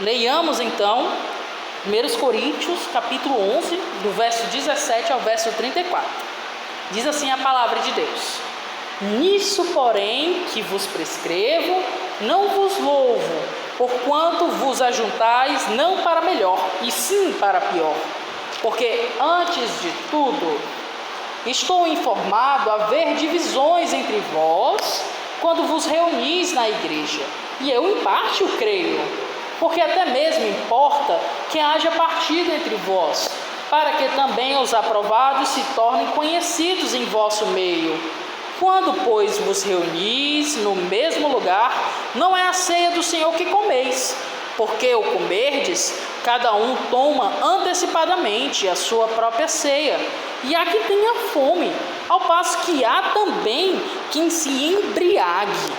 Leiamos então 1 Coríntios, capítulo 11, do verso 17 ao verso 34. Diz assim a palavra de Deus: Nisso, porém, que vos prescrevo, não vos louvo, porquanto vos ajuntais não para melhor, e sim para pior. Porque, antes de tudo, estou informado haver divisões entre vós, quando vos reunis na igreja, e eu em parte o creio, porque até mesmo importa que haja partido entre vós, para que também os aprovados se tornem conhecidos em vosso meio. Quando, pois, vos reunis no mesmo lugar, não é a ceia do Senhor que comeis, porque o comerdes, cada um toma antecipadamente a sua própria ceia, e há que tenha fome, ao passo que há também quem se embriague.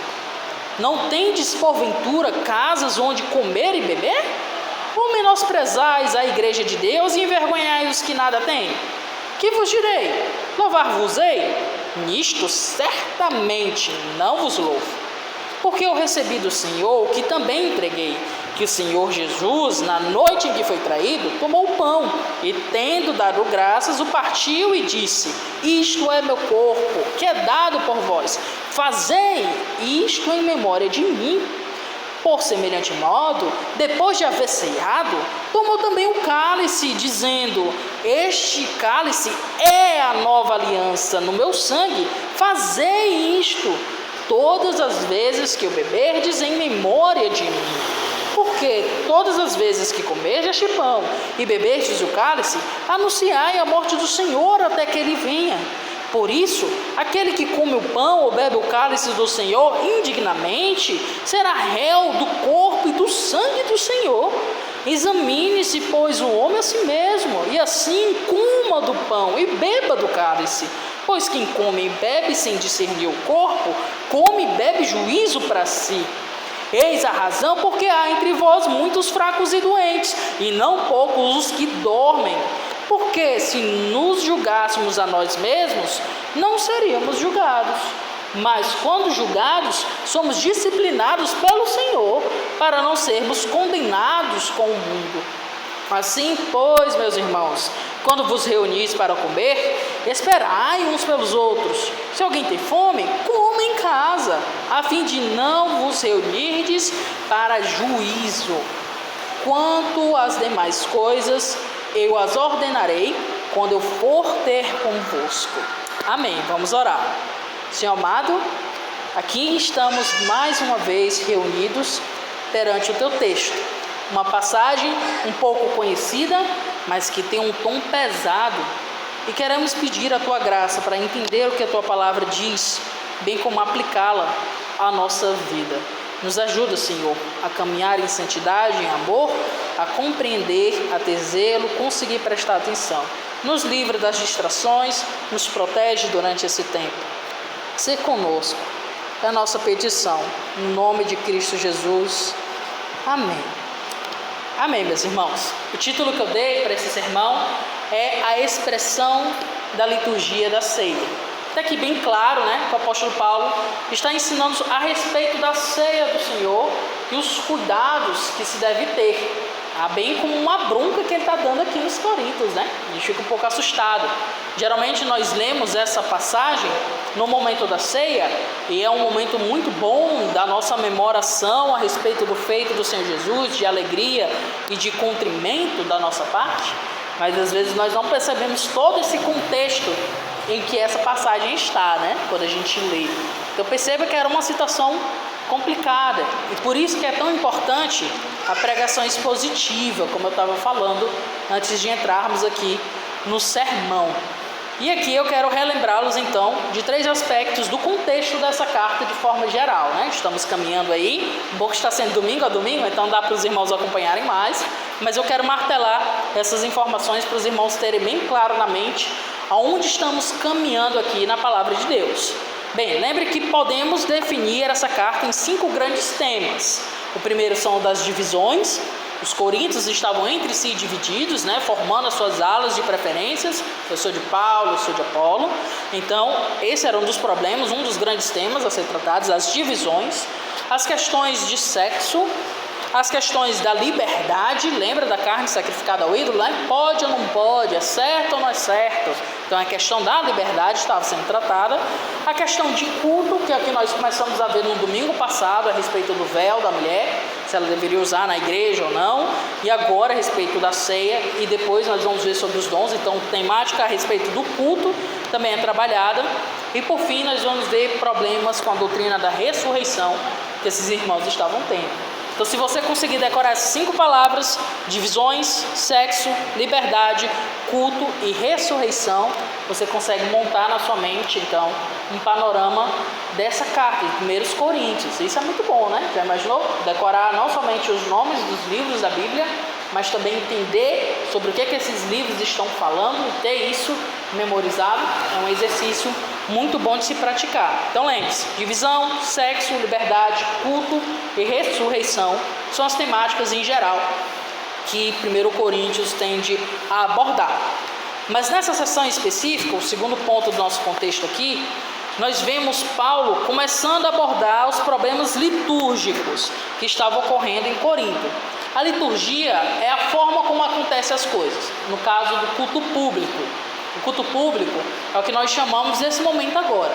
Não tendes, porventura, casas onde comer e beber? Ou menosprezais a igreja de Deus e envergonhais os que nada têm? Que vos direi? Louvar-vos-ei? Nisto certamente não vos louvo. Porque eu recebi do Senhor o que também entreguei, que o Senhor Jesus, na noite em que foi traído, tomou o pão e, tendo dado graças, o partiu e disse: Isto é meu corpo, que é dado por vós. Fazei isto em memória de mim. Por semelhante modo, depois de haver ceado, tomou também o cálice, dizendo: Este cálice é a nova aliança no meu sangue. Fazei isto todas as vezes que o beberdes em memória de mim. Porque todas as vezes que comerdes este pão e beberdes o cálice, anunciai a morte do Senhor até que ele venha. Por isso, aquele que come o pão ou bebe o cálice do Senhor indignamente, será réu do corpo e do sangue do Senhor. Examine-se, pois, o homem a si mesmo, e assim coma do pão e beba do cálice. Pois quem come e bebe sem discernir o corpo, come e bebe juízo para si. Eis a razão porque há entre vós muitos fracos e doentes, e não poucos os que dormem. Porque se nos julgássemos a nós mesmos, não seríamos julgados. Mas quando julgados, somos disciplinados pelo Senhor, para não sermos condenados com o mundo. Assim, pois, meus irmãos, quando vos reunis para comer, esperai uns pelos outros. Se alguém tem fome, coma em casa, a fim de não vos reunirdes para juízo. Quanto às demais coisas, eu as ordenarei quando eu for ter convosco. Amém. Vamos orar. Senhor amado, aqui estamos mais uma vez reunidos perante o teu texto. Uma passagem um pouco conhecida, mas que tem um tom pesado. E queremos pedir a tua graça para entender o que a tua palavra diz, bem como aplicá-la à nossa vida. Nos ajuda, Senhor, a caminhar em santidade, em amor, a compreender, a ter zelo, conseguir prestar atenção. Nos livra das distrações, nos protege durante esse tempo. Sê conosco, é a nossa petição. Em nome de Cristo Jesus. Amém. Amém, meus irmãos. O título que eu dei para esse sermão é a expressão da liturgia da ceia. Está aqui bem claro, que o apóstolo Paulo está ensinando a respeito da ceia do Senhor e os cuidados que se deve ter. Bem como uma bronca que ele está dando aqui nos Coríntios, A gente fica um pouco assustado. Geralmente nós lemos essa passagem no momento da ceia, e é um momento muito bom da nossa memoração a respeito do feito do Senhor Jesus, de alegria e de cumprimento da nossa parte, mas às vezes nós não percebemos todo esse contexto em que essa passagem está, quando a gente lê. Então perceba que era uma situação complicada, e por isso que é tão importante a pregação expositiva, como eu estava falando antes de entrarmos aqui no sermão. E aqui eu quero relembrá-los então de 3 aspectos do contexto dessa carta de forma geral, Estamos caminhando aí, um pouco está sendo domingo a domingo, então dá para os irmãos acompanharem mais, mas eu quero martelar essas informações para os irmãos terem bem claro na mente aonde estamos caminhando aqui na palavra de Deus. Bem, lembre que podemos definir essa carta em 5 grandes temas. O primeiro são das divisões. Os coríntios estavam entre si divididos, formando as suas alas de preferências. Eu sou de Paulo, eu sou de Apolo. Então, esse era um dos problemas, um dos grandes temas a ser tratados, as divisões. As questões de sexo, as questões da liberdade, lembra da carne sacrificada ao ídolo, né? Pode ou não pode, é certo ou não é certo. Então a questão da liberdade estava sendo tratada. A questão de culto, que é o que nós começamos a ver no domingo passado, a respeito do véu da mulher, se ela deveria usar na igreja ou não, e agora a respeito da ceia, e depois nós vamos ver sobre os dons. Então temática a respeito do culto também é trabalhada, e por fim nós vamos ver problemas com a doutrina da ressurreição que esses irmãos estavam tendo. Então, se você conseguir decorar essas 5 palavras, divisões, sexo, liberdade, culto e ressurreição, você consegue montar na sua mente, então, um panorama dessa carta, de 1 Coríntios. Isso é muito bom, né? Já imaginou? Decorar não somente os nomes dos livros da Bíblia, mas também entender sobre o que esses livros estão falando e ter isso memorizado. É um exercício muito bom de se praticar. Então lembre-se, divisão, sexo, liberdade, culto e ressurreição são as temáticas em geral que 1 Coríntios tende a abordar. Mas nessa sessão específica, o segundo ponto do nosso contexto aqui, nós vemos Paulo começando a abordar os problemas litúrgicos que estavam ocorrendo em Corinto. A liturgia é a forma como acontecem as coisas, no caso do culto público. O culto público é o que nós chamamos desse momento agora.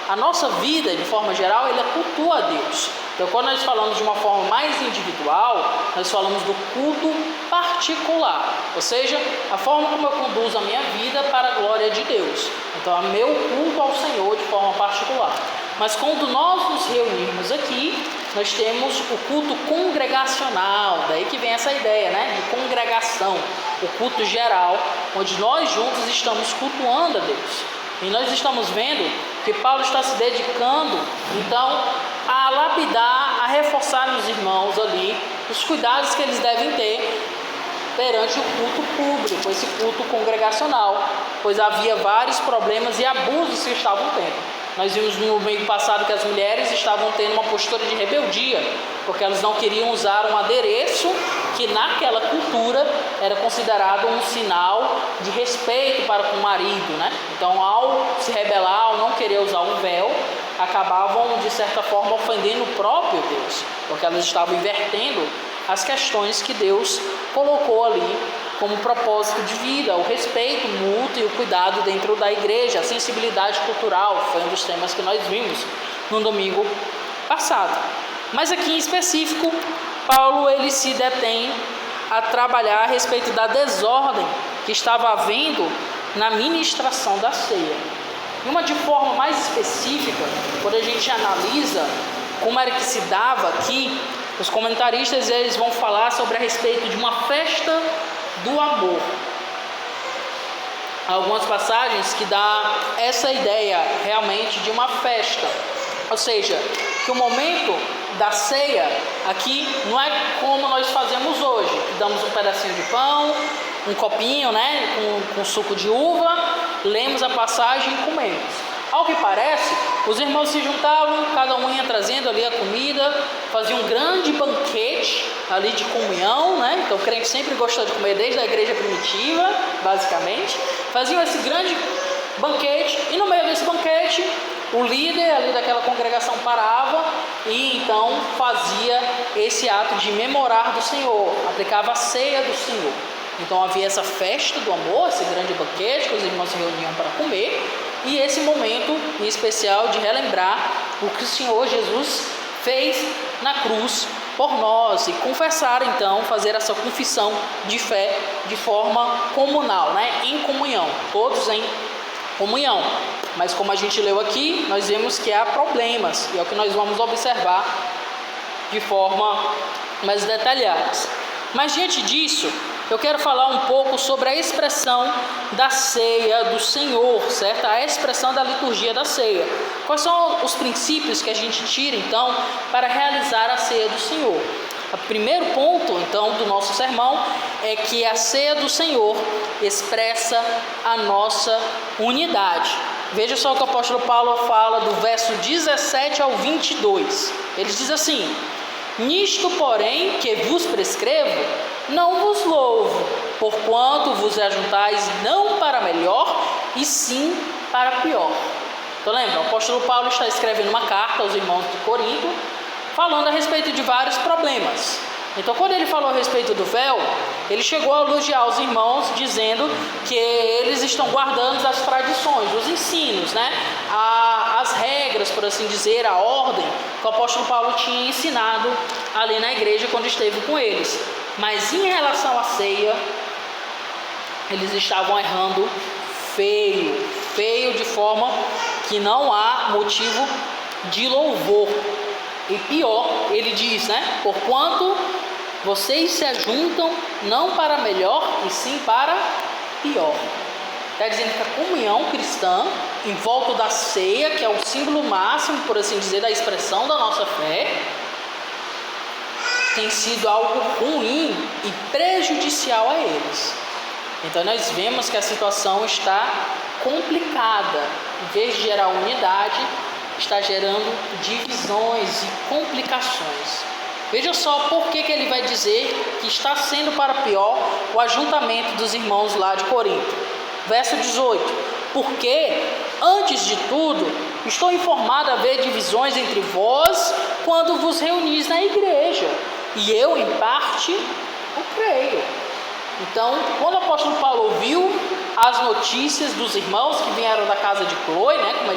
A nossa vida, de forma geral, ela cultua a Deus. Então, quando nós falamos de uma forma mais individual, nós falamos do culto particular, ou seja, a forma como eu conduzo a minha vida para a glória de Deus. Então, é meu culto ao Senhor de forma particular. Mas quando nós nos reunirmos aqui, nós temos o culto congregacional, daí que vem essa ideia, né, de congregação, o culto geral, onde nós juntos estamos cultuando a Deus. E nós estamos vendo que Paulo está se dedicando, então, a lapidar, a reforçar nos irmãos ali os cuidados que eles devem ter perante o culto público, esse culto congregacional, pois havia vários problemas e abusos que estavam tendo. Nós vimos no meio passado que as mulheres estavam tendo uma postura de rebeldia, porque elas não queriam usar um adereço que naquela cultura era considerado um sinal de respeito para com o marido, né? Então, ao se rebelar, ao não querer usar um véu, acabavam de certa forma ofendendo o próprio Deus, porque elas estavam invertendo as questões que Deus colocou ali como propósito de vida, o respeito mútuo e o cuidado dentro da igreja, a sensibilidade cultural, foi um dos temas que nós vimos no domingo passado. Mas aqui em específico, Paulo ele se detém a trabalhar a respeito da desordem que estava havendo na ministração da ceia. E uma de forma mais específica, quando a gente analisa como era que se dava aqui, os comentaristas eles vão falar sobre a respeito de uma festa do amor. Algumas passagens que dá essa ideia realmente de uma festa, ou seja, que o momento da ceia aqui não é como nós fazemos hoje, damos um pedacinho de pão, um copinho, né, com suco de uva, lemos a passagem e comemos. Ao que parece, os irmãos se juntavam, cada um ia trazendo ali a comida, faziam um grande banquete ali de comunhão, né? Então o crente sempre gostou de comer desde a igreja primitiva, basicamente. Faziam esse grande banquete e no meio desse banquete, o líder ali daquela congregação parava e então fazia esse ato de memorar do Senhor, aplicava a ceia do Senhor. Então havia essa festa do amor, esse grande banquete que os irmãos se reuniam para comer, e esse momento em especial de relembrar o que o Senhor Jesus fez na cruz por nós e confessar então, fazer essa confissão de fé de forma comunal, né? Em comunhão, todos em comunhão. Mas como a gente leu aqui, nós vemos que há problemas e é o que nós vamos observar de forma mais detalhada. Mas diante disso, eu quero falar um pouco sobre a expressão da ceia do Senhor, certo? A expressão da liturgia da ceia. Quais são os princípios que a gente tira, então, para realizar a ceia do Senhor? O primeiro ponto, então, do nosso sermão é que a ceia do Senhor expressa a nossa unidade. Veja só o que o apóstolo Paulo fala do verso 17 ao 22. Ele diz assim: nisto, porém, que vos prescrevo, não vos louvo, porquanto vos ajuntais não para melhor, e sim para pior. Então lembra, o apóstolo Paulo está escrevendo uma carta aos irmãos de Corinto, falando a respeito de vários problemas. Então, quando ele falou a respeito do véu, ele chegou a elogiar os irmãos, dizendo que eles estão guardando as tradições, os ensinos, né? As regras, por assim dizer, a ordem que o apóstolo Paulo tinha ensinado ali na igreja quando esteve com eles. Mas em relação à ceia, eles estavam errando feio de forma que não há motivo de louvor. E pior, ele diz, né? Porquanto vocês se ajuntam não para melhor, e sim para pior. Está dizendo que a comunhão cristã, em volta da ceia, que é o símbolo máximo, por assim dizer, da expressão da nossa fé, tem sido algo ruim e prejudicial a eles. Então nós vemos que a situação está complicada. Em vez de gerar unidade, está gerando divisões e complicações. Veja só por que ele vai dizer que está sendo para pior o ajuntamento dos irmãos lá de Corinto. Verso 18: porque, antes de tudo, estou informado a haver divisões entre vós quando vos reunis na igreja, e eu, em parte, o creio. Então, quando o apóstolo Paulo ouviu as notícias dos irmãos que vieram da casa de Cloe, né, como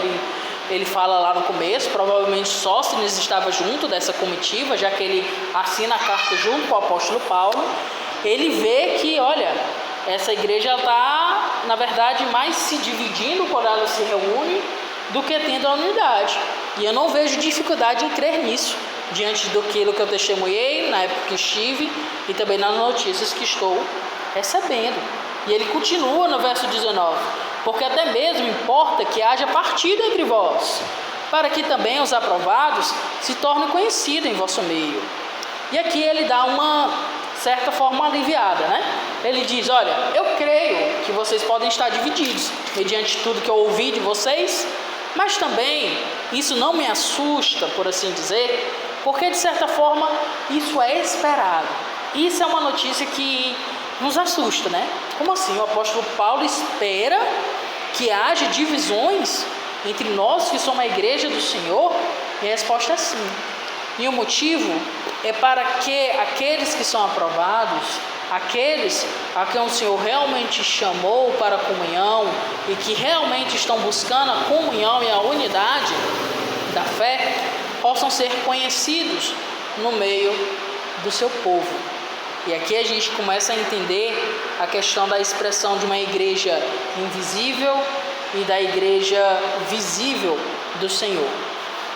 ele fala lá no começo, provavelmente Sóstenes estava junto dessa comitiva, já que ele assina a carta junto com o apóstolo Paulo, ele vê que, olha, essa igreja está, na verdade, mais se dividindo quando ela se reúne do que tendo a unidade. E eu não vejo dificuldade em crer nisso, diante daquilo que eu testemunhei na época que estive e também nas notícias que estou recebendo. E ele continua no verso 19: porque até mesmo importa que haja partida entre vós, para que também os aprovados se tornem conhecidos em vosso meio. E aqui ele dá uma certa forma aliviada, né? Ele diz: olha, eu creio que vocês podem estar divididos mediante tudo que eu ouvi de vocês, mas também isso não me assusta, por assim dizer, porque de certa forma isso é esperado. Isso é uma notícia que nos assusta, né? Como assim? O apóstolo Paulo espera que haja divisões entre nós que somos a igreja do Senhor? E a resposta é sim. E o motivo é para que aqueles que são aprovados, aqueles a quem o Senhor realmente chamou para a comunhão e que realmente estão buscando a comunhão e a unidade da fé, possam ser conhecidos no meio do seu povo. E aqui a gente começa a entender a questão da expressão de uma igreja invisível e da igreja visível do Senhor.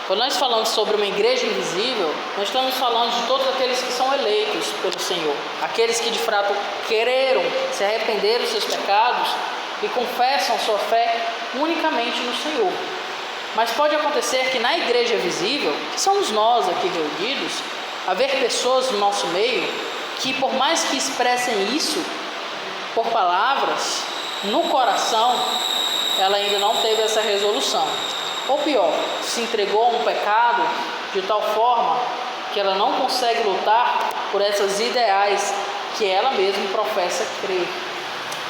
Quando nós falamos sobre uma igreja invisível, nós estamos falando de todos aqueles que são eleitos pelo Senhor, aqueles que de fato quereram se arrepender dos seus pecados e confessam sua fé unicamente no Senhor. Mas pode acontecer que na igreja visível, que somos nós aqui reunidos, haver pessoas no nosso meio que, por mais que expressem isso por palavras, no coração ela ainda não teve essa resolução. Ou pior, se entregou a um pecado de tal forma que ela não consegue lutar por essas ideais que ela mesma professa crer.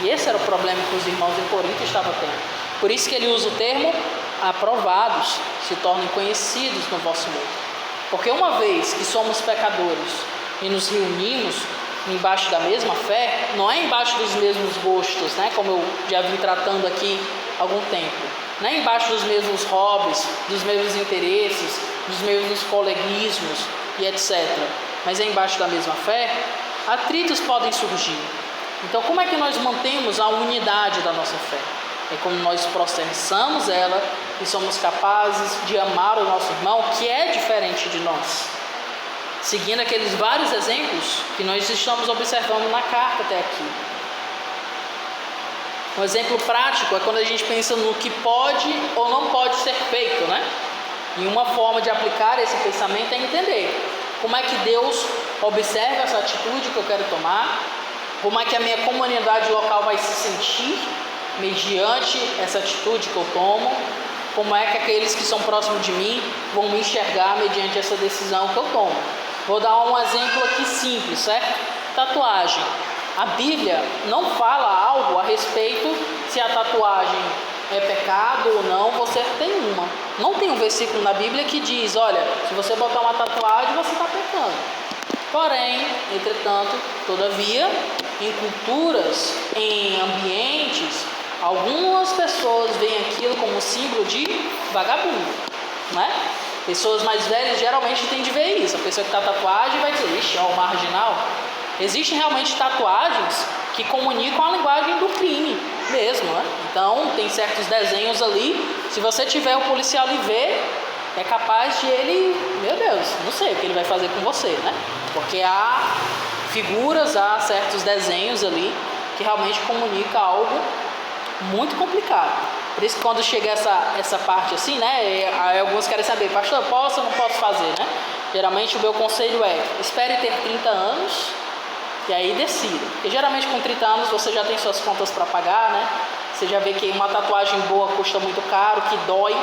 E esse era o problema que os irmãos em Corinto estavam tendo. Por isso que ele usa o termo aprovados, se tornem conhecidos no vosso meio. Porque uma vez que somos pecadores e nos reunimos embaixo da mesma fé, não é embaixo dos mesmos gostos, né, como eu já vim tratando aqui há algum tempo, não é embaixo dos mesmos hobbies, dos mesmos interesses, dos mesmos coleguismos e etc., mas é embaixo da mesma fé, atritos podem surgir. Então, como é que nós mantemos a unidade da nossa fé? É como nós processamos ela e somos capazes de amar o nosso irmão que é diferente de nós, seguindo aqueles vários exemplos que nós estamos observando na carta até aqui. Um exemplo prático é quando a gente pensa no que pode ou não pode ser feito, né? E uma forma de aplicar esse pensamento é entender como é que Deus observa essa atitude que eu quero tomar, como é que a minha comunidade local vai se sentir mediante essa atitude que eu tomo, como é que aqueles que são próximos de mim vão me enxergar mediante essa decisão que eu tomo. Vou dar um exemplo aqui simples, certo? Tatuagem. A Bíblia não fala algo a respeito se a tatuagem é pecado ou não, você tem uma. Não tem um versículo na Bíblia que diz, olha, se você botar uma tatuagem, você está pecando. Porém, entretanto, todavia, em culturas, em ambientes, algumas pessoas veem aquilo como símbolo de vagabundo, né? Pessoas mais velhas geralmente têm de ver isso. A pessoa que está tatuagem vai dizer, ixi, ó, o marginal. Existem realmente tatuagens que comunicam a linguagem do crime mesmo, né? Então, tem certos desenhos ali, se você tiver o policial e ver, é capaz de ele, meu Deus, não sei o que ele vai fazer com você, né? Porque há figuras, há certos desenhos ali que realmente comunicam algo muito complicado. Por isso que quando chega essa parte assim, né? Aí alguns querem saber, pastor, posso ou não posso fazer, né? Geralmente o meu conselho é, espere ter 30 anos e aí decida. Porque geralmente com 30 anos você já tem suas contas para pagar, né? Você já vê que uma tatuagem boa custa muito caro, que dói,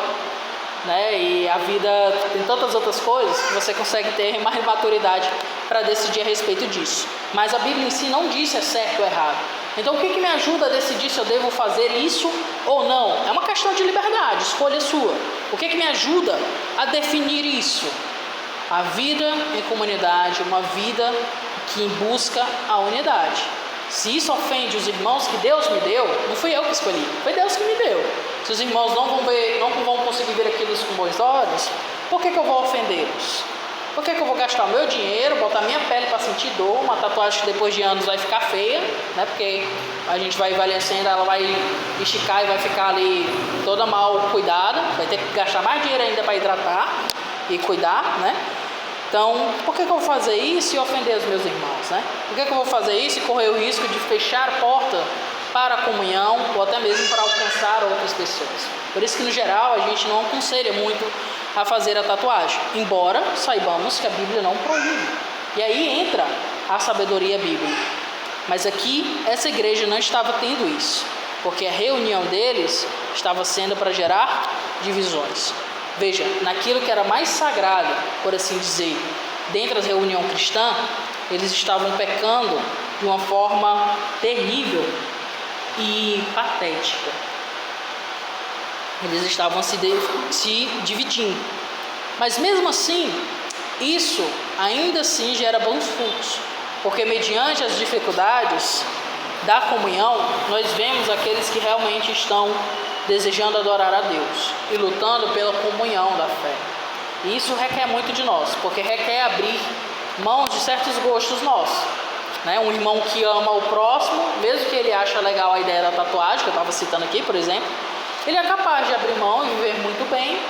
né? E a vida tem tantas outras coisas que você consegue ter mais maturidade para decidir a respeito disso. Mas a Bíblia em si não diz se é certo ou errado. Então o que me ajuda a decidir se eu devo fazer isso ou não? É uma questão de liberdade, escolha sua. O que me ajuda a definir isso? A vida em comunidade, uma vida que busca a unidade. Se isso ofende os irmãos que Deus me deu, não fui eu que escolhi, foi Deus que me deu. Se os irmãos não vão conseguir ver aquilo com bons olhos, por que eu vou ofendê-los? Por que eu vou gastar o meu dinheiro, botar minha pele para sentir dor, uma tatuagem que depois de anos vai ficar feia, né? Porque a gente vai envelhecendo, ela vai esticar e vai ficar ali toda mal cuidada, vai ter que gastar mais dinheiro ainda para hidratar e cuidar, né? Então, por que eu vou fazer isso e ofender os meus irmãos, né? Por que eu vou fazer isso e correr o risco de fechar a porta para a comunhão ou até mesmo para alcançar outras pessoas? Por isso que, no geral, a gente não aconselha muito a fazer a tatuagem, embora saibamos que a Bíblia não proíbe. E aí entra a sabedoria bíblica. Mas aqui, essa igreja não estava tendo isso, porque a reunião deles estava sendo para gerar divisões. Veja, naquilo que era mais sagrado, por assim dizer, dentro da reunião cristã, eles estavam pecando de uma forma terrível e patética. Eles estavam se dividindo. Mas mesmo assim, isso ainda assim gera bons frutos, porque mediante as dificuldades da comunhão, nós vemos aqueles que realmente estão desejando adorar a Deus e lutando pela comunhão da fé. E isso requer muito de nós, porque requer abrir mão de certos gostos nossos, né? Um irmão que ama o próximo, mesmo que ele ache legal a ideia da tatuagem, que eu estava citando aqui, por exemplo, ele é capaz de abrir mão e viver muito bem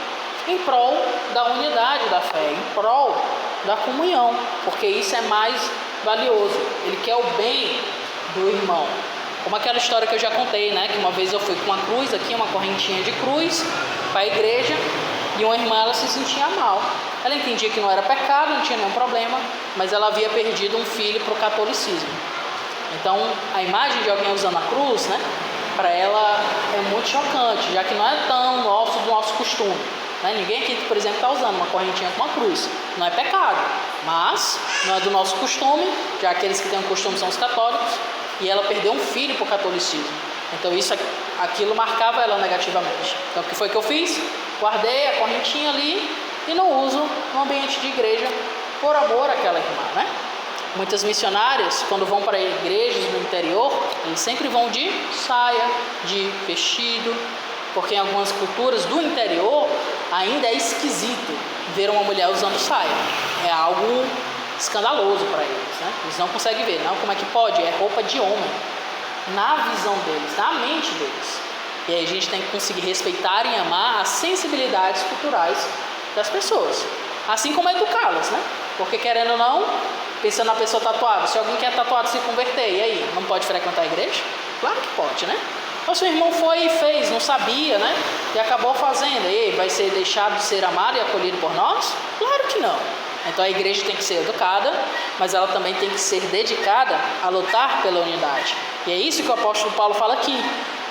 em prol da unidade da fé, em prol da comunhão, porque isso é mais valioso. Ele quer o bem do irmão. Como aquela história que eu já contei, né? Que uma vez eu fui com uma cruz aqui, uma correntinha de cruz, para a igreja, e uma irmã, ela se sentia mal. Ela entendia que não era pecado, não tinha nenhum problema, mas ela havia perdido um filho para o catolicismo. Então, a imagem de alguém usando a cruz, né? Para ela é muito chocante, já que não é tão do nosso costume. Né? Ninguém aqui, por exemplo, está usando uma correntinha com uma cruz. Não é pecado, mas não é do nosso costume, já aqueles que têm um costume são os católicos, e ela perdeu um filho para o catolicismo. Então aquilo marcava ela negativamente. Então o que foi que eu fiz? Guardei a correntinha ali e não uso no ambiente de igreja por amor àquela irmã, né? Muitas missionárias, quando vão para igrejas no interior, eles sempre vão de saia, de vestido, porque em algumas culturas do interior ainda é esquisito ver uma mulher usando saia. É algo escandaloso para eles, né? Eles não conseguem ver, não, como é que pode? É roupa de homem, na visão deles, na mente deles. E aí a gente tem que conseguir respeitar e amar as sensibilidades culturais das pessoas, assim como educá-las, né? Porque querendo ou não, pensando na pessoa tatuada, se alguém quer tatuado se converter, e aí, não pode frequentar a igreja? Claro que pode, né? Mas seu irmão foi e fez, não sabia, né? E acabou fazendo, e aí, vai ser deixado de ser amado e acolhido por nós? Claro que não. Então a igreja tem que ser educada, mas ela também tem que ser dedicada a lutar pela unidade. E é isso que o apóstolo Paulo fala aqui,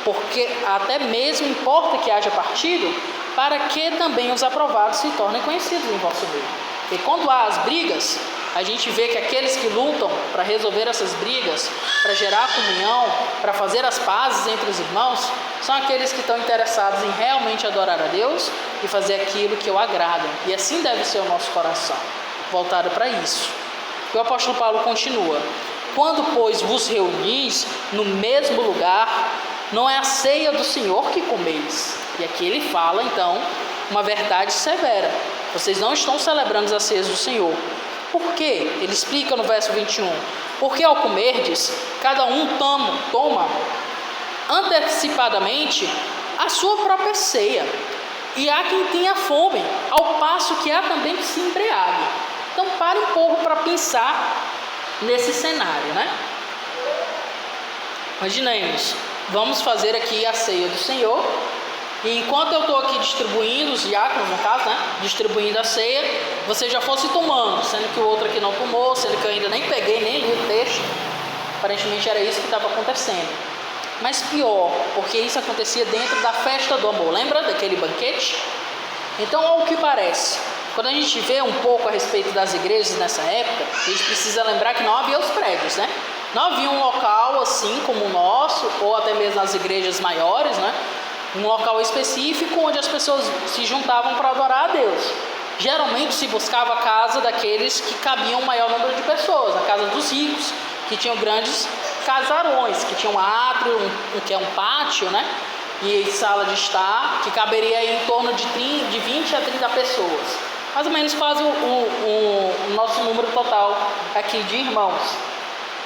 porque até mesmo importa que haja partido, para que também os aprovados se tornem conhecidos em vosso meio. E quando há as brigas, a gente vê que aqueles que lutam para resolver essas brigas, para gerar comunhão, para fazer as pazes entre os irmãos, são aqueles que estão interessados em realmente adorar a Deus e fazer aquilo que o agrada. E assim deve ser o nosso coração, voltado para isso. E o apóstolo Paulo continua: quando, pois, vos reunis no mesmo lugar, não é a ceia do Senhor que comeis. E aqui ele fala, então, uma verdade severa. Vocês não estão celebrando as ceias do Senhor. Por quê? Ele explica no verso 21. Porque ao comerdes, cada um toma antecipadamente a sua própria ceia. E há quem tenha fome, ao passo que há também que se embriague. Então pare um pouco para pensar nesse cenário, né? Imaginemos, vamos fazer aqui a ceia do Senhor. E enquanto eu estou aqui distribuindo, os diáconos no caso, né? Distribuindo a ceia, você já fosse tomando, sendo que o outro aqui não tomou, sendo que eu ainda nem peguei, nem li o texto. Aparentemente era isso que estava acontecendo. Mas pior, porque isso acontecia dentro da festa do amor. Lembra daquele banquete? Então, ao que parece, quando a gente vê um pouco a respeito das igrejas nessa época, a gente precisa lembrar que não havia os prédios, né? Não havia um local assim como o nosso, ou até mesmo as igrejas maiores, né? Um local específico onde as pessoas se juntavam para adorar a Deus. Geralmente se buscava a casa daqueles que cabiam o maior número de pessoas, a casa dos ricos, que tinham grandes casarões, que tinham um átrio, que é um pátio, né? E sala de estar, que caberia aí em torno de 20 a 30 pessoas. Mais ou menos quase o nosso número total aqui de irmãos.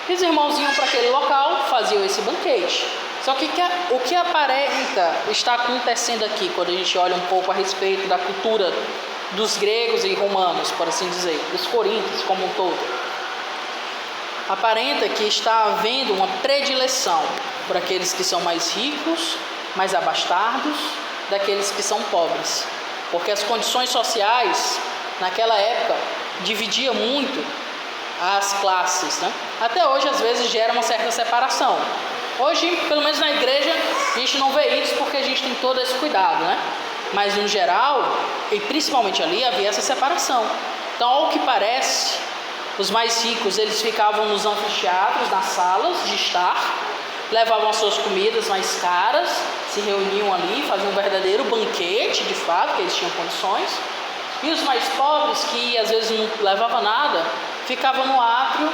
E os irmãos iam para aquele local, faziam esse banquete. Só que o que aparenta está acontecendo aqui, quando a gente olha um pouco a respeito da cultura dos gregos e romanos, por assim dizer, dos coríntios como um todo, aparenta que está havendo uma predileção por aqueles que são mais ricos, mais abastados, daqueles que são pobres, porque as condições sociais naquela época dividiam muito as classes, né? Até hoje às vezes gera uma certa separação. Hoje, pelo menos na igreja, a gente não vê isso porque a gente tem todo esse cuidado, né? Mas no geral, e principalmente ali, havia essa separação. Então, ao que parece, os mais ricos, eles ficavam nos anfiteatros, nas salas de estar, levavam as suas comidas mais caras, se reuniam ali, faziam um verdadeiro banquete, de fato, que eles tinham condições. E os mais pobres, que às vezes não levavam nada, ficavam no átrio,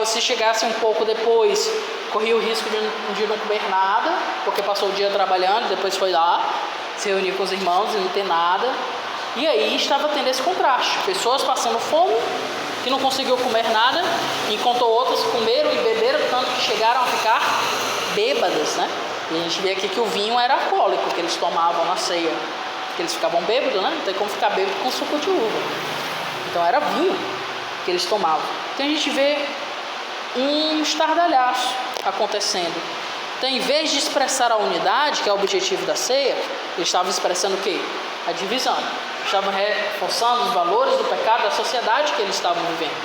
se chegasse um pouco depois, corria o risco de não comer nada, porque passou o dia trabalhando, depois foi lá, se reunir com os irmãos e não ter nada. E aí estava tendo esse contraste, pessoas passando fome, que não conseguiu comer nada, enquanto outros comeram e beberam tanto que chegaram a ficar bêbadas, né? E a gente vê aqui que o vinho era alcoólico que eles tomavam na ceia, que eles ficavam bêbados, né? Não tem como ficar bêbado com suco de uva. Então era vinho que eles tomavam. Então a gente vê um estardalhaço acontecendo. Então, em vez de expressar a unidade, que é o objetivo da ceia, eles estavam expressando o quê? A divisão. Estavam reforçando os valores do pecado da sociedade que eles estavam vivendo.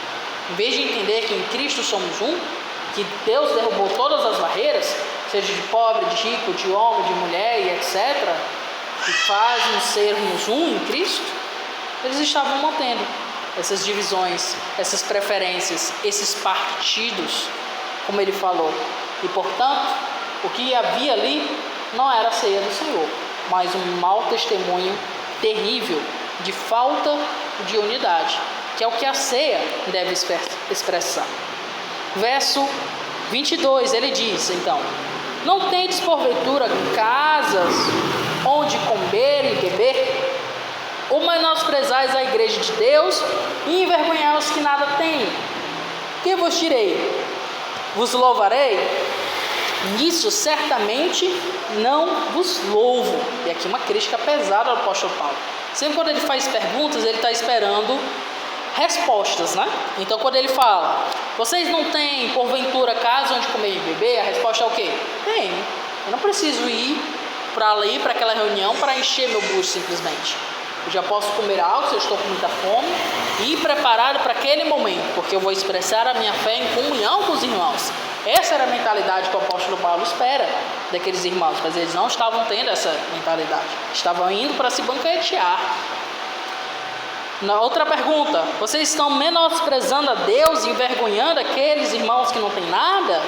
Em vez de entender que em Cristo somos um, que Deus derrubou todas as barreiras, seja de pobre, de rico, de homem, de mulher e etc., que faz-nos sermos um em Cristo, eles estavam mantendo essas divisões, essas preferências, esses partidos, como ele falou. E, portanto, o que havia ali não era a ceia do Senhor, mas um mau testemunho terrível de falta de unidade, que é o que a ceia deve expressar. Verso 22, ele diz, então: não tendes porventura casas onde comer e beber? Ou menosprezais a igreja de Deus e envergonhai os que nada têm? Que vos direi? Vos louvarei? Nisso certamente não vos louvo. E aqui uma crítica pesada ao apóstolo Paulo. Sempre quando ele faz perguntas, ele está esperando respostas, né? Então quando ele fala, vocês não têm porventura casa onde comer e beber? A resposta é o quê? Tem. Eu não preciso ir para ali, para aquela reunião, para encher meu bucho simplesmente. Eu já posso comer algo se eu estou com muita fome e ir preparado para aquele momento, porque eu vou expressar a minha fé em comunhão com os irmãos. Essa era a mentalidade que o apóstolo Paulo espera daqueles irmãos, mas eles não estavam tendo essa mentalidade. Estavam indo para se banquetear. Na outra pergunta, vocês estão menosprezando a Deus e envergonhando aqueles irmãos que não têm nada?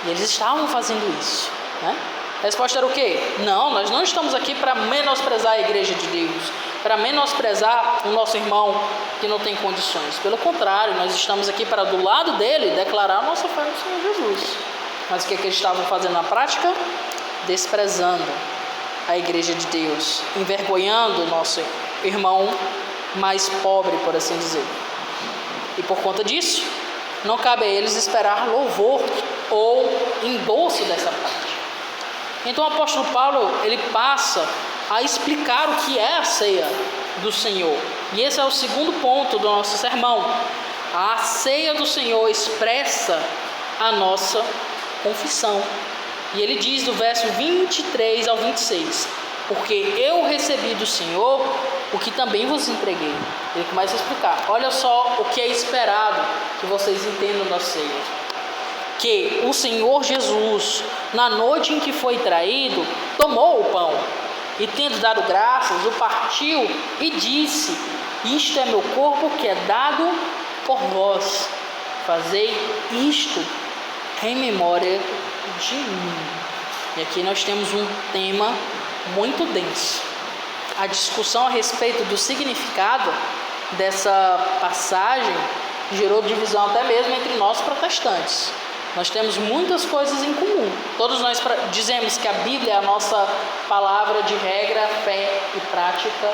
E eles estavam fazendo isso, né? A resposta era o quê? Não, nós não estamos aqui para menosprezar a igreja de Deus, para menosprezar o nosso irmão que não tem condições. Pelo contrário, nós estamos aqui para, do lado dele, declarar a nossa fé no Senhor Jesus. Mas o que eles estavam fazendo na prática? Desprezando a igreja de Deus, envergonhando o nosso irmão mais pobre, por assim dizer. E por conta disso, não cabe a eles esperar louvor ou endosso dessa parte. Então o apóstolo Paulo, ele passa a explicar o que é a ceia do Senhor. E esse é o segundo ponto do nosso sermão. A ceia do Senhor expressa a nossa confissão. E ele diz do verso 23 ao 26: porque eu recebi do Senhor o que também vos entreguei. Ele começa a explicar. Olha só o que é esperado que vocês entendam da ceia. Que o Senhor Jesus, na noite em que foi traído, tomou o pão e, tendo dado graças, o partiu e disse: isto é meu corpo que é dado por vós. Fazei isto em memória de mim. E aqui nós temos um tema muito denso. A discussão a respeito do significado dessa passagem gerou divisão até mesmo entre nós protestantes. Nós temos muitas coisas em comum. Todos nós dizemos que a Bíblia é a nossa palavra de regra, fé e prática,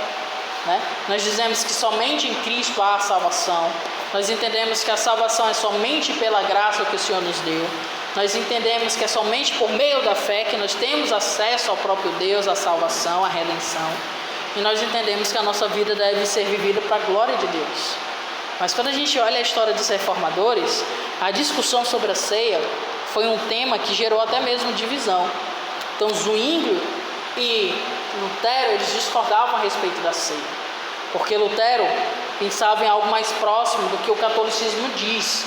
né? Nós dizemos que somente em Cristo há salvação. Nós entendemos que a salvação é somente pela graça que o Senhor nos deu. Nós entendemos que é somente por meio da fé que nós temos acesso ao próprio Deus, à salvação, à redenção. E nós entendemos que a nossa vida deve ser vivida para a glória de Deus. Mas quando a gente olha a história dos reformadores, a discussão sobre a ceia foi um tema que gerou até mesmo divisão. Então Zwinglio e Lutero, eles discordavam a respeito da ceia, porque Lutero pensava em algo mais próximo do que o catolicismo diz,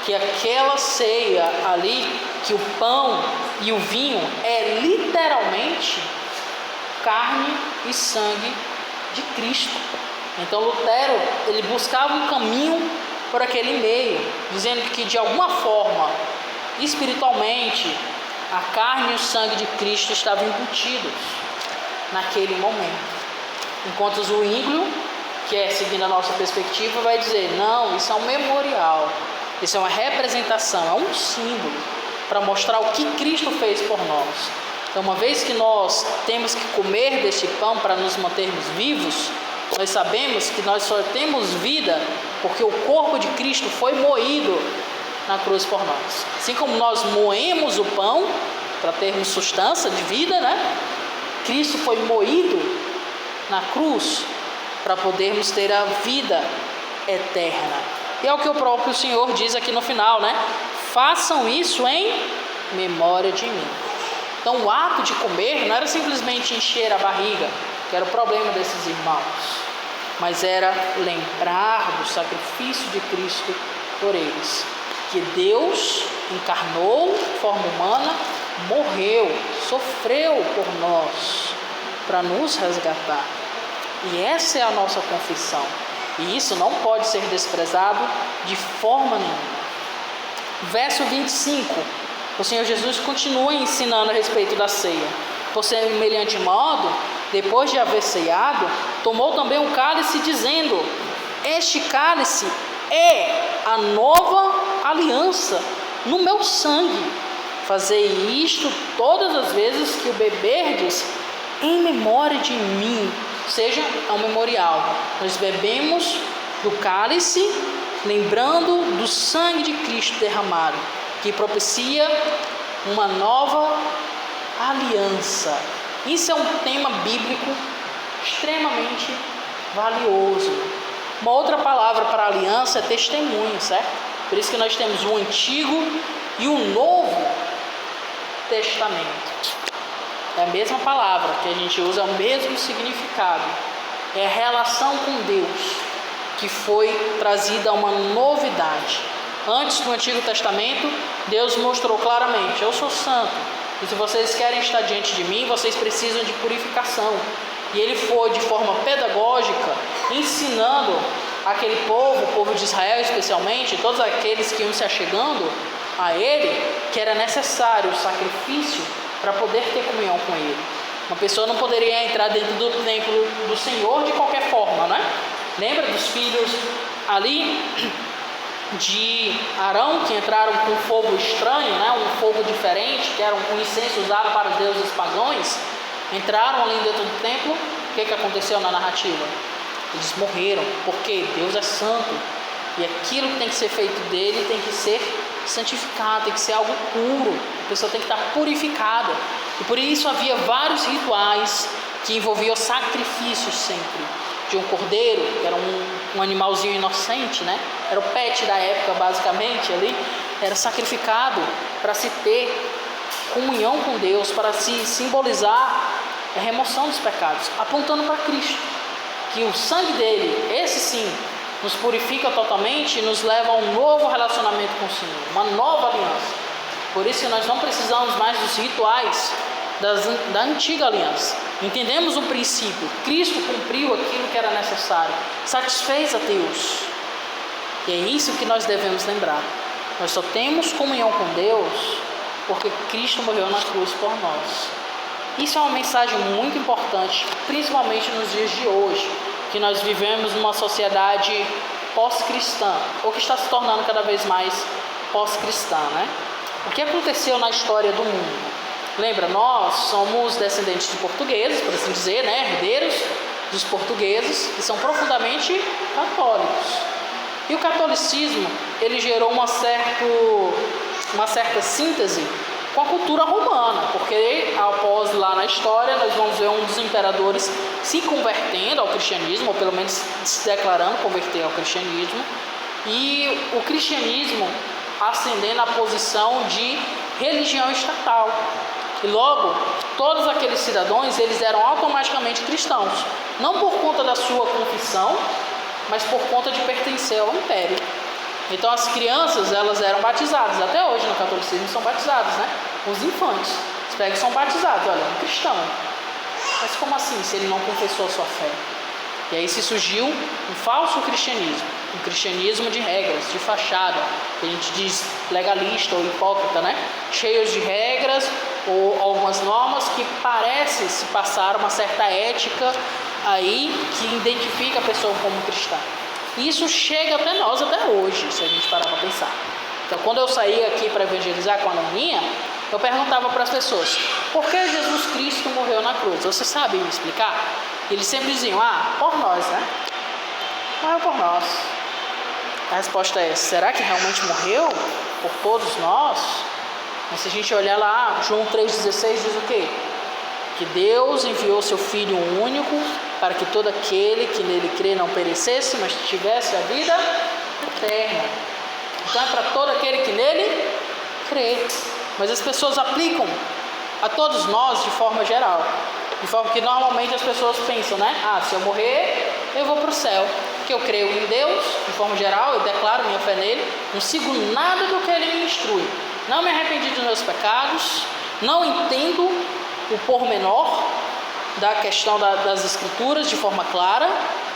que aquela ceia ali, que o pão e o vinho é literalmente carne e sangue de Cristo. Então Lutero, ele buscava um caminho por aquele meio, dizendo que de alguma forma, espiritualmente, a carne e o sangue de Cristo estavam embutidos naquele momento. Enquanto Zwinglio, que é seguindo a nossa perspectiva, vai dizer: não, isso é um memorial, isso é uma representação, é um símbolo para mostrar o que Cristo fez por nós. Então, uma vez que nós temos que comer deste pão para nos mantermos vivos, nós sabemos que nós só temos vida porque o corpo de Cristo foi moído na cruz por nós. Assim como nós moemos o pão para termos sustância de vida, né? Cristo foi moído na cruz para podermos ter a vida eterna. E é o que o próprio Senhor diz aqui no final, né? Façam isso em memória de mim. Então o ato de comer não era simplesmente encher a barriga, que era o problema desses irmãos, mas era lembrar do sacrifício de Cristo por eles, que Deus encarnou de forma humana, morreu, sofreu por nós, para nos resgatar. E essa é a nossa confissão, e isso não pode ser desprezado de forma nenhuma. Verso 25, o Senhor Jesus continua ensinando a respeito da ceia. Por semelhante modo, depois de haver ceado, tomou também um cálice, dizendo: este cálice é a nova aliança no meu sangue. Fazei isto todas as vezes que o beberdes em memória de mim. Ou seja, é um memorial. Nós bebemos do cálice, lembrando do sangue de Cristo derramado, que propicia uma nova aliança. Isso é um tema bíblico extremamente valioso. Uma outra palavra para aliança é testemunho, certo? Por isso que nós temos o Antigo e o Novo Testamento. É a mesma palavra que a gente usa, é o mesmo significado. É a relação com Deus que foi trazida a uma novidade. Antes do Antigo Testamento, Deus mostrou claramente: eu sou santo, e se vocês querem estar diante de mim, vocês precisam de purificação. E ele foi de forma pedagógica ensinando aquele povo, o povo de Israel especialmente, todos aqueles que iam se achegando a ele, que era necessário o sacrifício para poder ter comunhão com Ele. Uma pessoa não poderia entrar dentro do templo do Senhor de qualquer forma, né? Lembra dos filhos ali de Arão que entraram com fogo estranho, né? Um fogo diferente, que era um incenso usado para os deuses pagãos? Entraram ali dentro do templo. O que aconteceu na narrativa? Eles morreram, porque Deus é santo e aquilo que tem que ser feito dele tem que ser santificado, tem que ser algo puro, a pessoa tem que estar purificada. E por isso havia vários rituais que envolviam sacrifícios sempre. De um cordeiro, que era um animalzinho inocente, né? Era o pet da época, basicamente, ali. Era sacrificado para se ter comunhão com Deus, para se simbolizar a remoção dos pecados, apontando para Cristo. Que o sangue dele, esse sim, nos purifica totalmente e nos leva a um novo relacionamento com o Senhor, uma nova aliança. Por isso nós não precisamos mais dos rituais da antiga aliança. Entendemos o princípio. Cristo cumpriu aquilo que era necessário, satisfez a Deus. E é isso que nós devemos lembrar. Nós só temos comunhão com Deus porque Cristo morreu na cruz por nós. Isso é uma mensagem muito importante, principalmente nos dias de hoje, que nós vivemos numa sociedade pós-cristã, ou que está se tornando cada vez mais pós-cristã, né? O que aconteceu na história do mundo? Lembra, nós somos descendentes de portugueses, por assim dizer, né? Herdeiros dos portugueses, que são profundamente católicos. E o catolicismo, ele gerou uma certa síntese com a cultura romana, porque após lá na história nós vamos ver um dos imperadores se convertendo ao cristianismo, ou pelo menos se declarando converter ao cristianismo, e o cristianismo ascendendo à posição de religião estatal. E logo, todos aqueles cidadãos, eles eram automaticamente cristãos, não por conta da sua confissão, mas por conta de pertencer ao império. Então as crianças, elas eram batizadas, até hoje no catolicismo são batizadas, né? Os infantes, os pegam são batizados, olha, um cristão. Mas como assim, se ele não confessou a sua fé? E aí se surgiu um falso cristianismo, um cristianismo de regras, de fachada, que a gente diz legalista ou hipócrita, né? Cheios de regras ou algumas normas que parece se passar uma certa ética aí que identifica a pessoa como cristã. E isso chega até nós até hoje, se a gente parar para pensar. Então, quando eu saí aqui para evangelizar com a Aninha, eu perguntava para as pessoas: por que Jesus Cristo morreu na cruz? Você sabe me explicar? Eles sempre diziam: por nós, né? Morreu por nós. A resposta é: será que realmente morreu por todos nós? Mas se a gente olhar lá, João 3,16 diz o quê? Que Deus enviou seu Filho único para que todo aquele que nele crê não perecesse, mas tivesse a vida eterna. Então é para todo aquele que nele crê. Mas as pessoas aplicam a todos nós de forma geral. De forma que normalmente as pessoas pensam, né? Se eu morrer, eu vou para o céu. Porque eu creio em Deus, de forma geral, eu declaro minha fé nele, não sigo nada do que ele me instrui. Não me arrependi dos meus pecados, não entendo o pormenor da questão das escrituras de forma clara.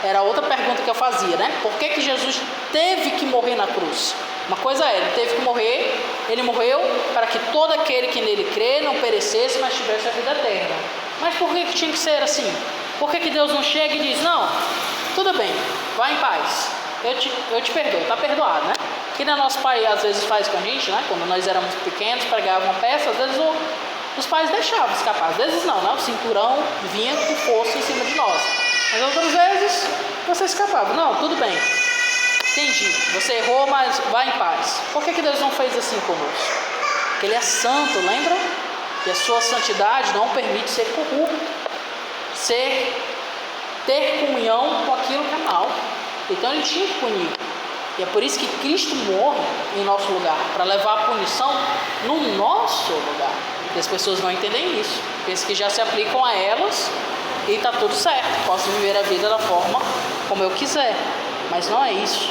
Era outra pergunta que eu fazia, né? Por que Jesus teve que morrer na cruz? Uma coisa é, ele teve que morrer, ele morreu para que todo aquele que nele crê não perecesse, mas tivesse a vida eterna. Mas por que tinha que ser assim? Por que Deus não chega e diz: não, tudo bem, vá em paz, eu te perdoo, está perdoado, né? Que nem nosso pai às vezes faz com a gente, né? Quando nós éramos pequenos, pregava uma peça, às vezes os pais deixavam escapar, às vezes não, né? O cinturão vinha com força em cima de nós. Mas outras vezes você escapava. Não, tudo bem, entendi, você errou, mas vá em paz. Por que Deus não fez assim conosco? Porque Ele é santo, lembra? E a sua santidade não permite ser corrupto, ter comunhão com aquilo que é mal. Então Ele tinha que punir. E é por isso que Cristo morre em nosso lugar, para levar a punição no nosso lugar. E as pessoas não entendem isso, pensam que já se aplicam a elas e está tudo certo, posso viver a vida da forma como eu quiser. Mas não é isso.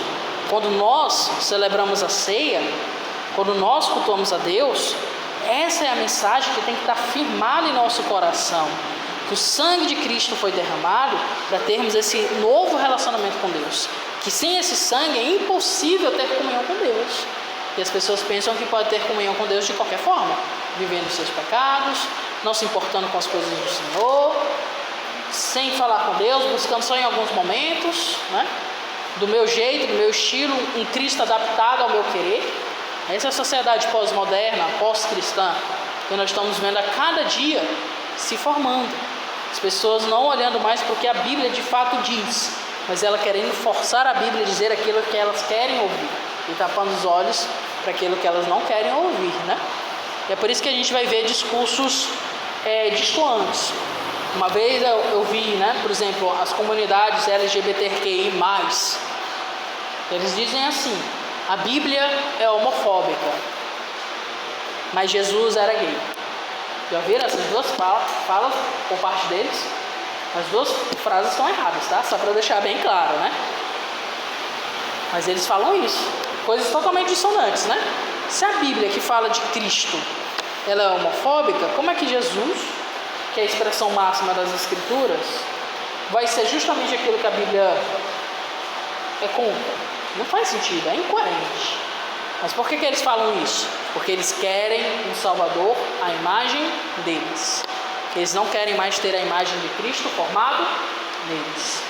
Quando nós celebramos a ceia, quando nós cultuamos a Deus, essa é a mensagem que tem que estar firmada em nosso coração. Que o sangue de Cristo foi derramado para termos esse novo relacionamento com Deus. Que sem esse sangue é impossível ter comunhão com Deus. E as pessoas pensam que pode ter comunhão com Deus de qualquer forma, vivendo seus pecados, não se importando com as coisas do Senhor, sem falar com Deus, buscando só em alguns momentos, né? Do meu jeito, do meu estilo, um Cristo adaptado ao meu querer. Essa é a sociedade pós-moderna, pós-cristã, que nós estamos vendo a cada dia se formando. As pessoas não olhando mais para o que a Bíblia de fato diz, mas ela querendo forçar a Bíblia a dizer aquilo que elas querem ouvir e tapando os olhos para aquilo que elas não querem ouvir, né? E é por isso que a gente vai ver discursos distoantes. Uma vez eu vi, né, por exemplo, as comunidades LGBTQI+, eles dizem assim: a Bíblia é homofóbica, mas Jesus era gay. Já viram essas duas falas por parte deles? As duas frases estão erradas, tá? Só para deixar bem claro, né? Mas eles falam isso, coisas totalmente dissonantes, né? Se a Bíblia que fala de Cristo, ela é homofóbica, como é que Jesus, que é a expressão máxima das Escrituras, vai ser justamente aquilo que a Bíblia é contra? Não faz sentido, é incoerente. Mas por que eles falam isso? Porque eles querem um Salvador à imagem deles. Eles não querem mais ter a imagem de Cristo formado neles.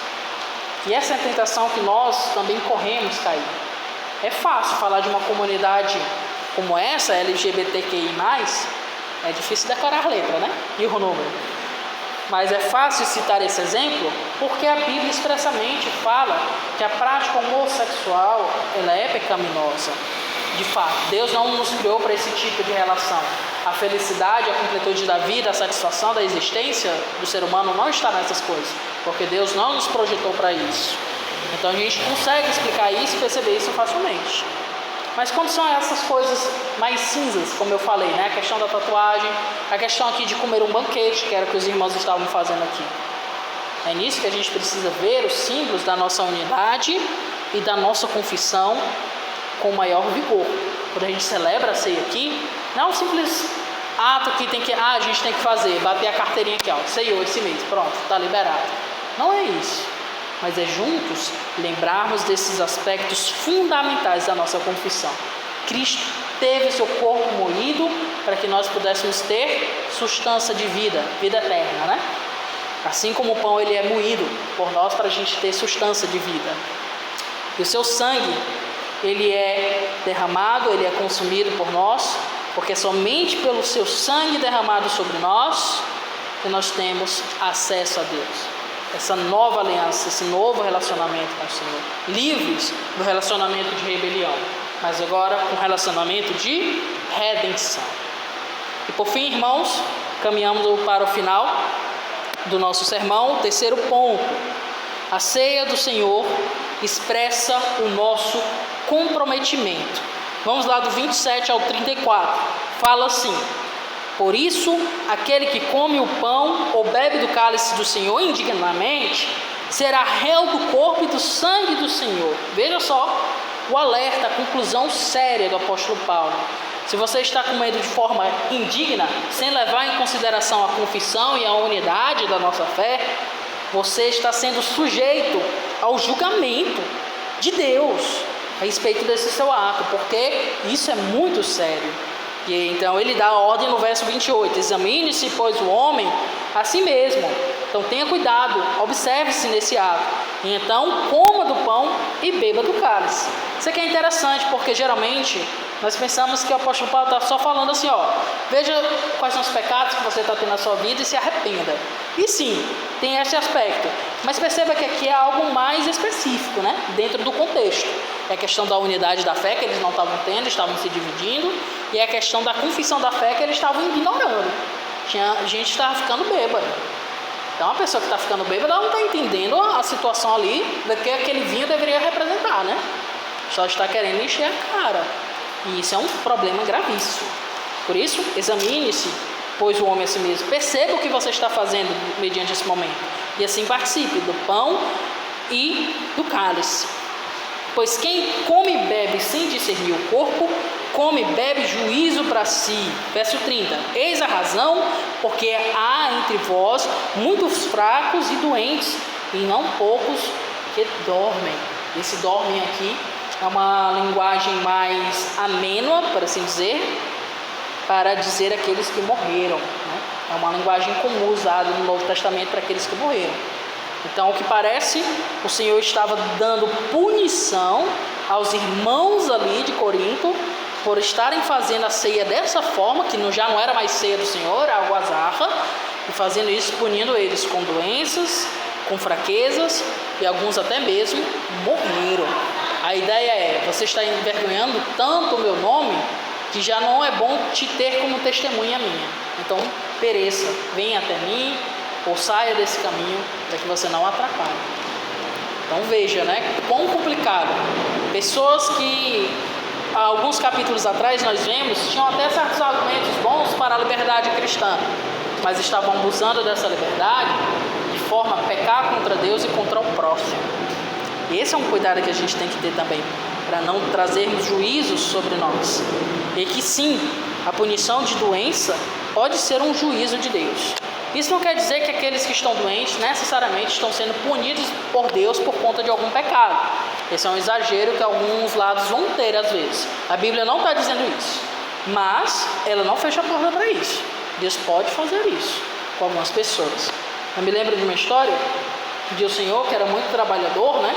E essa é a tentação que nós também corremos cair. É fácil falar de uma comunidade como essa, LGBTQI+, é difícil decorar a letra, né? E o número. Mas é fácil citar esse exemplo porque a Bíblia expressamente fala que a prática homossexual ela é pecaminosa. De fato, Deus não nos criou para esse tipo de relação. A felicidade, a completude da vida, a satisfação da existência do ser humano não está nessas coisas, porque Deus não nos projetou para isso. Então a gente consegue explicar isso e perceber isso facilmente. Mas quando são essas coisas mais cinzas, como eu falei, né? A questão da tatuagem, a questão aqui de comer um banquete, que era o que os irmãos estavam fazendo aqui. É nisso que a gente precisa ver os símbolos da nossa unidade e da nossa confissão com maior vigor. Quando a gente celebra a ceia aqui, não é um simples ato que a gente tem que fazer, bater a carteirinha aqui, ó, ceiou esse mês, pronto, está liberado. Não é isso. Mas é juntos lembrarmos desses aspectos fundamentais da nossa confissão. Cristo teve seu corpo moído para que nós pudéssemos ter substância de vida, vida eterna, né? Assim como o pão ele é moído por nós para a gente ter substância de vida. E o seu sangue, ele é derramado, ele é consumido por nós, porque é somente pelo seu sangue derramado sobre nós que nós temos acesso a Deus. Essa nova aliança, esse novo relacionamento com o Senhor. Livres do relacionamento de rebelião, mas agora com relacionamento de redenção. E por fim, irmãos, caminhamos para o final do nosso sermão. O terceiro ponto: a ceia do Senhor expressa o nosso comprometimento. Vamos lá do 27 ao 34. Fala assim: por isso, aquele que come o pão ou bebe do cálice do Senhor indignamente, será réu do corpo e do sangue do Senhor. Veja só o alerta, a conclusão séria do apóstolo Paulo. Se você está comendo de forma indigna, sem levar em consideração a confissão e a unidade da nossa fé, você está sendo sujeito ao julgamento de Deus a respeito desse seu ato, porque isso é muito sério. E então ele dá a ordem no verso 28, examine-se, pois, o homem a si mesmo. Então tenha cuidado, observe-se nesse ato. E então coma do pão e beba do cálice. Isso aqui é interessante, porque geralmente nós pensamos que o apóstolo Paulo está só falando assim, ó, veja quais são os pecados que você está tendo na sua vida e se arrependa. E sim, tem esse aspecto. Mas perceba que aqui é algo mais específico, né? Dentro do contexto. É a questão da unidade da fé que eles não estavam tendo, estavam se dividindo. E é a questão da confissão da fé que eles estavam ignorando. Tinha gente que estava ficando bêbada. Então a pessoa que está ficando bêbada, ela não está entendendo a situação ali do que aquele vinho deveria representar, né? Só está querendo encher a cara. E isso é um problema gravíssimo. Por isso, examine-se, pois o homem a si mesmo. Perceba o que você está fazendo mediante esse momento. E assim participe do pão e do cálice. Pois quem come e bebe sem discernir o corpo, come e bebe juízo para si. Verso 30. Eis a razão, porque há entre vós muitos fracos e doentes, e não poucos que dormem. Esse dormem aqui é uma linguagem mais amena, por assim dizer, para dizer aqueles que morreram, né? É uma linguagem comum usada no Novo Testamento para aqueles que morreram. Então, o que parece, o Senhor estava dando punição aos irmãos ali de Corinto por estarem fazendo a ceia dessa forma, que já não era mais ceia do Senhor, era algo azarra, e fazendo isso, punindo eles com doenças, com fraquezas, e alguns até mesmo morreram. A ideia é, você está envergonhando tanto o meu nome, que já não é bom te ter como testemunha minha. Então, pereça, venha até mim, ou saia desse caminho, para que você não atrapalhe. Então veja, né, quão complicado. Pessoas que, há alguns capítulos atrás, nós vemos, tinham até certos argumentos bons para a liberdade cristã, mas estavam abusando dessa liberdade de forma a pecar contra Deus e contra o próximo. E esse é um cuidado que a gente tem que ter também, para não trazermos juízos sobre nós. E que sim, a punição de doença pode ser um juízo de Deus. Isso não quer dizer que aqueles que estão doentes necessariamente estão sendo punidos por Deus por conta de algum pecado. Esse é um exagero que alguns lados vão ter às vezes. A Bíblia não está dizendo isso, mas ela não fecha a porta para isso. Deus pode fazer isso com algumas pessoas. Eu me lembro de uma história de um senhor que era muito trabalhador, né?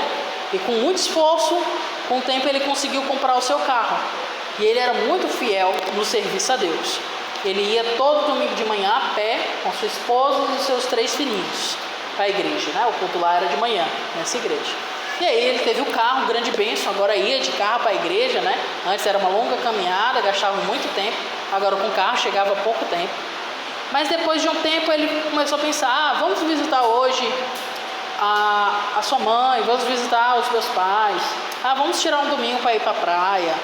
E com muito esforço, com o tempo ele conseguiu comprar o seu carro. E ele era muito fiel no serviço a Deus. Ele ia todo domingo de manhã a pé com sua esposa e seus 3 filhinhos para a igreja, né? O culto lá era de manhã, nessa igreja. E aí ele teve o carro, grande bênção, agora ia de carro para a igreja, né? Antes era uma longa caminhada, gastava muito tempo, agora com o carro chegava pouco tempo. Mas depois de um tempo ele começou a pensar, vamos visitar hoje a sua mãe, vamos visitar os meus pais, vamos tirar um domingo para ir para a praia,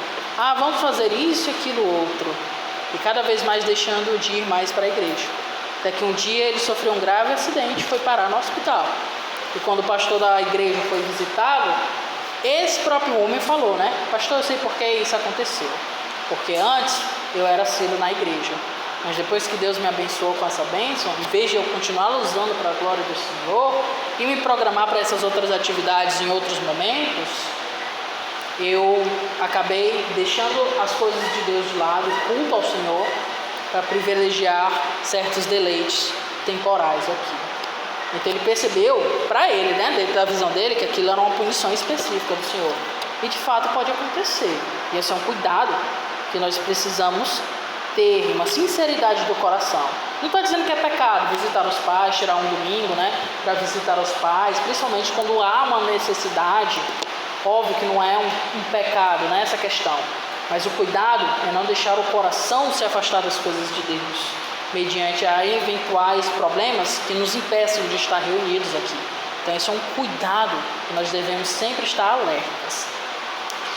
vamos fazer isso e aquilo outro. E cada vez mais deixando de ir mais para a igreja. Até que um dia ele sofreu um grave acidente e foi parar no hospital. E quando o pastor da igreja foi visitá-lo, esse próprio homem falou, né? Pastor, eu sei por que isso aconteceu. Porque antes eu era assíduo na igreja. Mas depois que Deus me abençoou com essa bênção, em vez de eu continuar usando para a glória do Senhor e me programar para essas outras atividades em outros momentos, eu acabei deixando as coisas de Deus de lado, culto ao Senhor, para privilegiar certos deleites temporais aqui. Então ele percebeu, para ele, né, dentro da visão dele, que aquilo era uma punição específica do Senhor. E de fato pode acontecer. E esse é um cuidado que nós precisamos ter, uma sinceridade do coração. Não estou dizendo que é pecado visitar os pais, tirar um domingo, né, para visitar os pais, principalmente quando há uma necessidade. Óbvio que não é um pecado, né, essa questão. Mas o cuidado é não deixar o coração se afastar das coisas de Deus, mediante a eventuais problemas que nos impeçam de estar reunidos aqui. Então esse é um cuidado que nós devemos sempre estar alertas.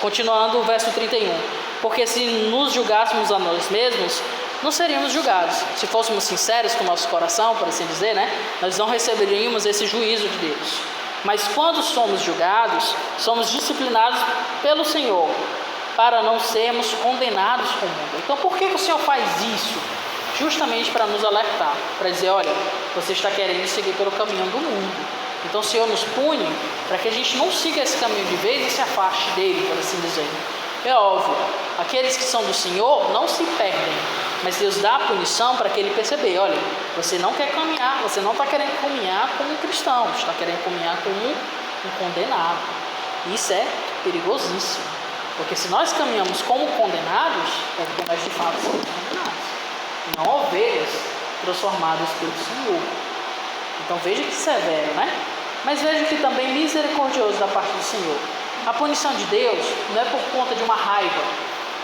Continuando o verso 31. Porque se nos julgássemos a nós mesmos, não seríamos julgados. Se fôssemos sinceros com o nosso coração, por assim dizer, né, nós não receberíamos esse juízo de Deus. Mas quando somos julgados, somos disciplinados pelo Senhor, para não sermos condenados com o mundo. Então por que o Senhor faz isso? Justamente para nos alertar, para dizer, olha, você está querendo seguir pelo caminho do mundo. Então o Senhor nos pune para que a gente não siga esse caminho de vez e se afaste dele, por assim dizer. É óbvio, aqueles que são do Senhor não se perdem, mas Deus dá a punição para que ele perceber, olha, você não quer caminhar, você não está querendo caminhar como um cristão, você está querendo caminhar como um condenado. Isso é perigosíssimo, porque se nós caminhamos como condenados, é porque nós de fato somos condenados, não ovelhas transformadas pelo Senhor. Então veja que severo, né? Mas veja que também misericordioso da parte do Senhor. A punição de Deus não é por conta de uma raiva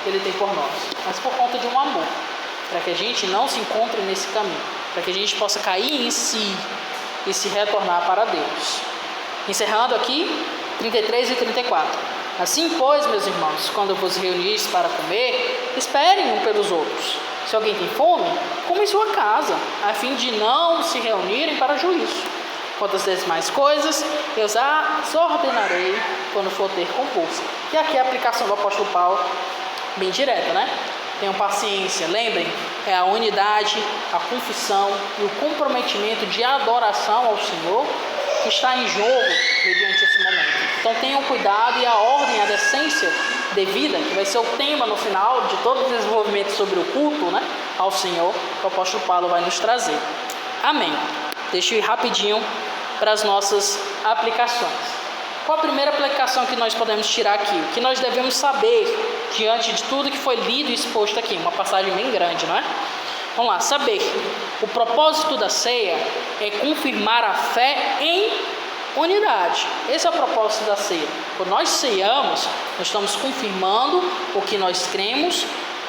que Ele tem por nós, mas por conta de um amor, para que a gente não se encontre nesse caminho, para que a gente possa cair em si e se retornar para Deus. Encerrando aqui, 33 e 34. Assim, pois, meus irmãos, quando vos reunis para comer, esperem um pelos outros. Se alguém tem fome, coma em sua casa, a fim de não se reunirem para juízo. Quanto às demais coisas, eu as ordenarei quando for ter convosco. E aqui a aplicação do apóstolo Paulo, bem direta, né? Tenham paciência, lembrem, é a unidade, a confissão e o comprometimento de adoração ao Senhor que está em jogo mediante esse momento. Então tenham cuidado e a ordem, a decência devida, que vai ser o tema no final de todo o desenvolvimento sobre o culto, né, ao Senhor, que o apóstolo Paulo vai nos trazer. Amém. Deixa eu ir rapidinho para as nossas aplicações. Qual a primeira aplicação que nós podemos tirar aqui? O que nós devemos saber diante de tudo que foi lido e exposto aqui? Uma passagem bem grande, não é? Vamos lá, saber. O propósito da ceia é confirmar a fé em unidade. Esse é o propósito da ceia. Quando nós ceiamos, nós estamos confirmando o que nós cremos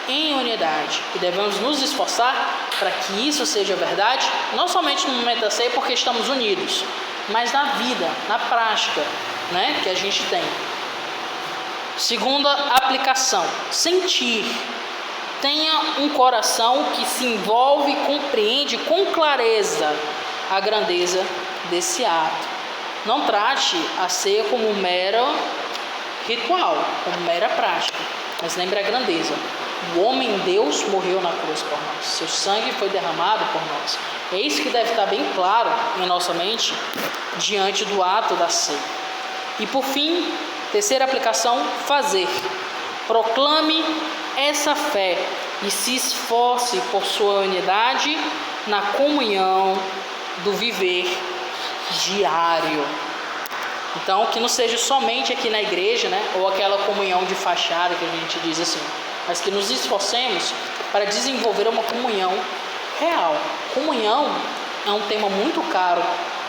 em unidade. E devemos nos esforçar para que isso seja verdade, não somente no momento da ceia, porque estamos unidos, mas na vida, na prática, né, que a gente tem. Segunda aplicação, sentir. Tenha um coração que se envolve e compreende com clareza a grandeza desse ato. Não trate a ceia como um mero ritual, como mera prática, mas lembre a grandeza. O homem Deus morreu na cruz por nós, seu sangue foi derramado por nós. É isso que deve estar bem claro em nossa mente diante do ato da ceia. E por fim, terceira aplicação, fazer. Proclame essa fé e se esforce por sua unidade na comunhão do viver diário. Então, que não seja somente aqui na igreja, né, ou aquela comunhão de fachada que a gente diz assim, mas que nos esforcemos para desenvolver uma comunhão real. Comunhão é um tema muito caro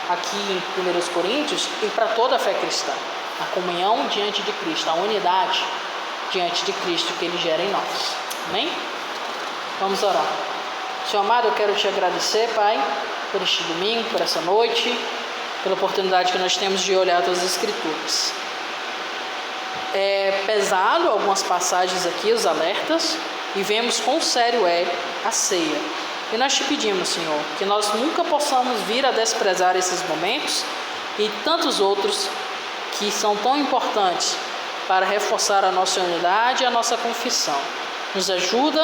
aqui em 1 Coríntios e para toda a fé cristã. A comunhão diante de Cristo, a unidade diante de Cristo que Ele gera em nós. Amém? Vamos orar. Senhor amado, eu quero te agradecer, Pai, por este domingo, por essa noite, pela oportunidade que nós temos de olhar as Tuas Escrituras. É pesado algumas passagens aqui, os alertas, e vemos quão sério é a ceia. E nós te pedimos, Senhor, que nós nunca possamos vir a desprezar esses momentos e tantos outros que são tão importantes para reforçar a nossa unidade e a nossa confissão. Nos ajuda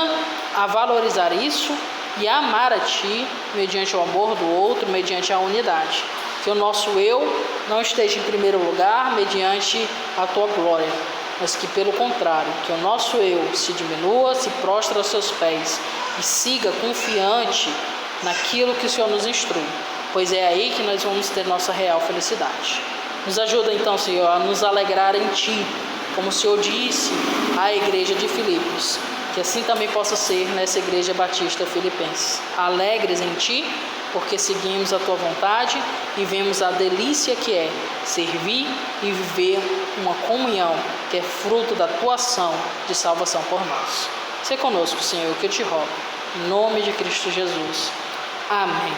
a valorizar isso e a amar a Ti mediante o amor do outro, mediante a unidade. Que o nosso eu não esteja em primeiro lugar mediante a Tua glória, mas que pelo contrário, que o nosso eu se diminua, se prostre aos Seus pés e siga confiante naquilo que o Senhor nos instrui, pois é aí que nós vamos ter nossa real felicidade. Nos ajuda então, Senhor, a nos alegrar em Ti, como o Senhor disse à igreja de Filipos, que assim também possa ser nessa igreja batista filipense. Alegres em Ti, porque seguimos a Tua vontade e vemos a delícia que é servir e viver uma comunhão que é fruto da Tua ação de salvação por nós. Seja conosco, Senhor, que eu te rogo. Em nome de Cristo Jesus. Amém.